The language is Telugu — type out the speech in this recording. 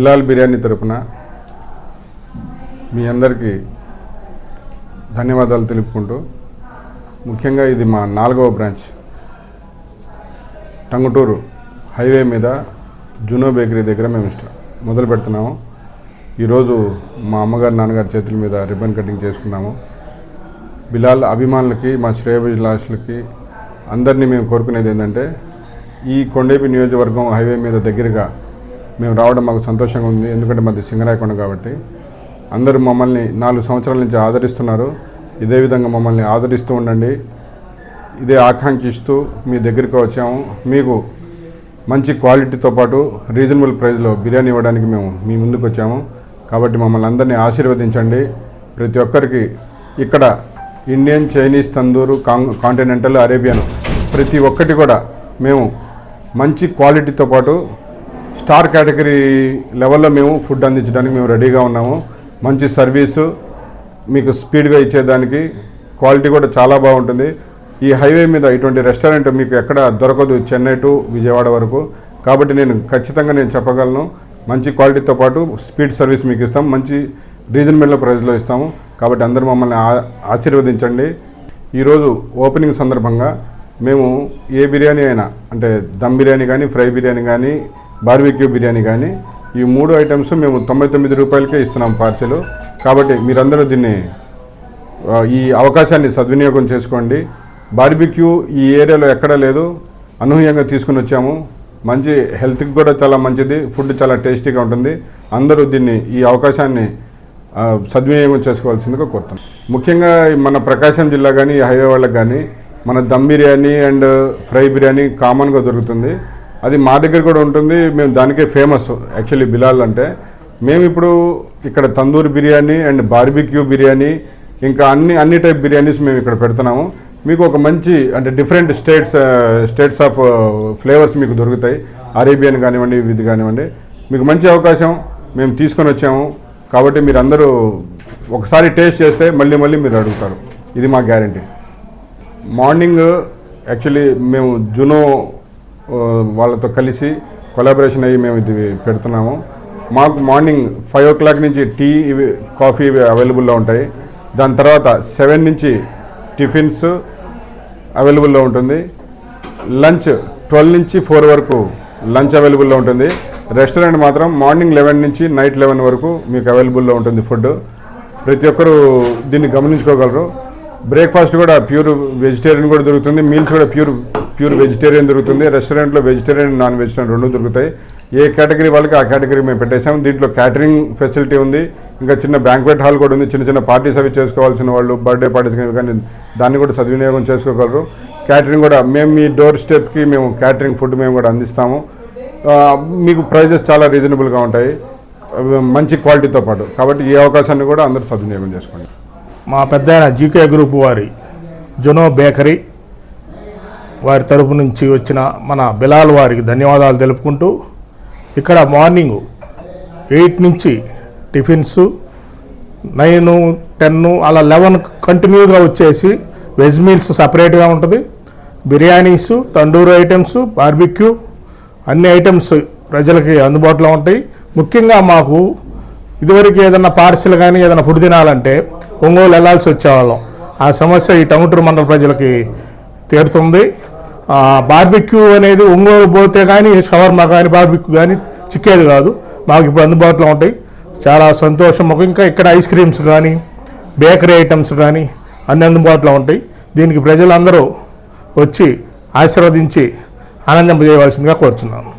బిలాల్ బిర్యానీ తరపున మీ అందరికీ ధన్యవాదాలు తెలుపుకుంటూ, ముఖ్యంగా ఇది మా 4వ బ్రాంచ్ టంగుటూరు హైవే మీద జునో బేకరీ దగ్గర మేము మొదలు పెడుతున్నాము. ఈరోజు మా అమ్మగారు నాన్నగారి చేతుల మీద రిబ్బన్ కటింగ్ చేసుకున్నాము. బిలాల్ అభిమానులకి, మా శ్రేయోభిలాషులకి అందరినీ మేము కోరుకునేది ఏంటంటే, ఈ కొండేపి నియోజకవర్గం హైవే మీద దగ్గరగా మేము రావడం మాకు సంతోషంగా ఉంది. ఎందుకంటే మాది సింగరాయకొండ కాబట్టి అందరూ మమ్మల్ని 4 సంవత్సరాల నుంచి ఆదరిస్తున్నారు. ఇదే విధంగా మమ్మల్ని ఆదరిస్తూ ఉండండి. ఇదే ఆకాంక్షిస్తూ మీ దగ్గరికి వచ్చాము. మీకు మంచి క్వాలిటీతో పాటు రీజనబుల్ ప్రైస్లో బిర్యానీ ఇవ్వడానికి మేము మీ ముందుకు వచ్చాము. కాబట్టి మమ్మల్ని అందరినీ ఆశీర్వదించండి. ప్రతి ఒక్కరికి ఇక్కడ Indian, Chinese, tandoori, continental, Arabian ప్రతి ఒక్కటి కూడా మేము మంచి క్వాలిటీతో పాటు స్టార్ కేటగిరీ లెవెల్లో మేము ఫుడ్ అందించడానికి మేము రెడీగా ఉన్నాము. మంచి సర్వీసు మీకు స్పీడ్గా ఇచ్చేదానికి, క్వాలిటీ కూడా చాలా బాగుంటుంది. ఈ హైవే మీద ఇటువంటి రెస్టారెంట్ మీకు ఎక్కడ దొరకదు, చెన్నై టు విజయవాడ వరకు. కాబట్టి నేను ఖచ్చితంగా చెప్పగలను, మంచి క్వాలిటీతో పాటు స్పీడ్ సర్వీస్ మీకు ఇస్తాం, మంచి రీజనబుల్ ప్రైస్లో ఇస్తాము. కాబట్టి అందరూ మమ్మల్ని ఆశీర్వదించండి. ఈరోజు ఓపెనింగ్ సందర్భంగా మేము ఏ బిర్యానీ అయినా, అంటే దమ్ బిర్యానీ కానీ, ఫ్రై బిర్యానీ కానీ, బార్బిక్యూ బిర్యానీ కానీ, ఈ 3 ఐటమ్స్ మేము 99 రూపాయలకే ఇస్తున్నాం పార్సెల్. కాబట్టి మీరందరూ దీన్ని, ఈ అవకాశాన్ని సద్వినియోగం చేసుకోండి. బార్బిక్యూ ఈ ఏరియాలో ఎక్కడా లేదు, అనూహ్యంగా తీసుకుని వచ్చాము. మంచి హెల్త్కి కూడా చాలా మంచిది, ఫుడ్ చాలా టేస్టీగా ఉంటుంది. అందరూ దీన్ని, ఈ అవకాశాన్ని సద్వినియోగం చేసుకోవాల్సిందిగా కోరుతున్నాం. ముఖ్యంగా మన ప్రకాశం జిల్లా కానీ, హైవే వాళ్ళకి కానీ మన దమ్ బిర్యానీ అండ్ ఫ్రై బిర్యానీ కామన్గా దొరుకుతుంది. అది మా దగ్గర కూడా ఉంటుంది. మేము దానికే ఫేమస్ యాక్చువల్లీ బిలాల్ అంటే. మేము ఇప్పుడు ఇక్కడ తందూరి బిర్యానీ అండ్ బార్బిక్యూ బిర్యానీ, ఇంకా అన్ని టైప్ బిర్యానీస్ మేము ఇక్కడ పెడుతున్నాము. మీకు ఒక మంచి, అంటే డిఫరెంట్ స్టేట్స్ ఆఫ్ ఫ్లేవర్స్ మీకు దొరుకుతాయి. అరేబియన్ కానివ్వండి, ఇది కానివ్వండి, మీకు మంచి అవకాశం మేము తీసుకొని వచ్చాము. కాబట్టి మీరు అందరూ ఒకసారి టేస్ట్ చేస్తే మళ్ళీ మీరు అడుగుతారు. ఇది మా గ్యారంటీ. మార్నింగ్ యాక్చువల్లీ మేము జునో వాళ్ళతో కలిసి కొలాబరేషన్ అయ్యి మేము ఇది పెడుతున్నాము. మాకు మార్నింగ్ 5 o'clock నుంచి టీ, కాఫీ అవైలబుల్లో ఉంటాయి. దాని తర్వాత 7 నుంచి టిఫిన్స్ అవైలబుల్లో ఉంటుంది. లంచ్ 12 నుంచి 4 వరకు లంచ్ అవైలబుల్లో ఉంటుంది. రెస్టారెంట్ మాత్రం మార్నింగ్ 11 నుంచి నైట్ 11 వరకు మీకు అవైలబుల్లో ఉంటుంది ఫుడ్. ప్రతి ఒక్కరూ దీన్ని గమనించుకోగలరు. బ్రేక్ఫాస్ట్ కూడా ప్యూర్ వెజిటేరియన్ కూడా దొరుకుతుంది, మీల్స్ కూడా ప్యూర్ వెజిటేరియన్ దొరుకుతుంది. రెస్టారెంట్లో వెజిటేరియన్, నాన్ వెజిటేరియన్ 2 దొరుకుతాయి. ఏ కేటగిరీ వాళ్ళకి ఆ కేటగిరీ మేము పెట్టేసాము. దీంట్లో క్యాటరింగ్ ఫెసిలిటీ ఉంది, ఇంకా చిన్న బ్యాంక్వెట్ హాల్ కూడా ఉంది. చిన్న పార్టీస్ అవి చేసుకోవాల్సిన వాళ్ళు, బర్త్డే పార్టీస్ కానీ దాన్ని కూడా సద్వినియోగం చేసుకోగలరు. క్యాటరింగ్ కూడా మేము మీ డోర్ స్టెప్కి మేము క్యాటరింగ్ ఫుడ్ మేము కూడా అందిస్తాము. మీకు ప్రైజెస్ చాలా రీజనబుల్గా ఉంటాయి, మంచి క్వాలిటీతో పాటు. కాబట్టి ఈ అవకాశాన్ని కూడా అందరూ సద్వినియోగం చేసుకోండి. మా పెద్ద జీకే గ్రూప్ వారి జునో బేకరీ వారి తరపు నుంచి వచ్చిన మన బిలాల్ వారికి ధన్యవాదాలు తెలుపుకుంటూ, ఇక్కడ మార్నింగ్ 8 నుంచి టిఫిన్స్, 9, 10 అలా 11 కంటిన్యూగా వచ్చేసి వెజ్ మీల్స్ సపరేట్గా ఉంటుంది. బిర్యానీస్, తండూరు ఐటమ్స్, బార్బిక్యూ అన్ని ఐటమ్స్ ప్రజలకి అందుబాటులో ఉంటాయి. ముఖ్యంగా మాకు ఇదివరకు ఏదైనా పార్సిల్ కానీ ఏదైనా ఫుడ్ తినాలంటే ఒంగోలు వెళ్ళాల్సి వచ్చేవాళ్ళం. ఆ సమస్య ఈ టంగుటూరు మండల ప్రజలకి తీరుతుంది. బార్బిక్యూ అనేది ఒంగోలు పోతే కానీ షవర్మా కానీ బార్బిక్యూ కానీ చిక్కేది కాదు. మాకు ఇప్పుడు అందుబాటులో ఉంటాయి. చాలా సంతోషం. ఇంకా ఇక్కడ ఐస్ క్రీమ్స్ కానీ, బేకరీ ఐటమ్స్ కానీ అన్ని అందుబాటులో ఉంటాయి. దీనికి ప్రజలందరూ వచ్చి ఆశీర్వదించి ఆనందింపజేయవలసిందిగా కోరుచున్నాను.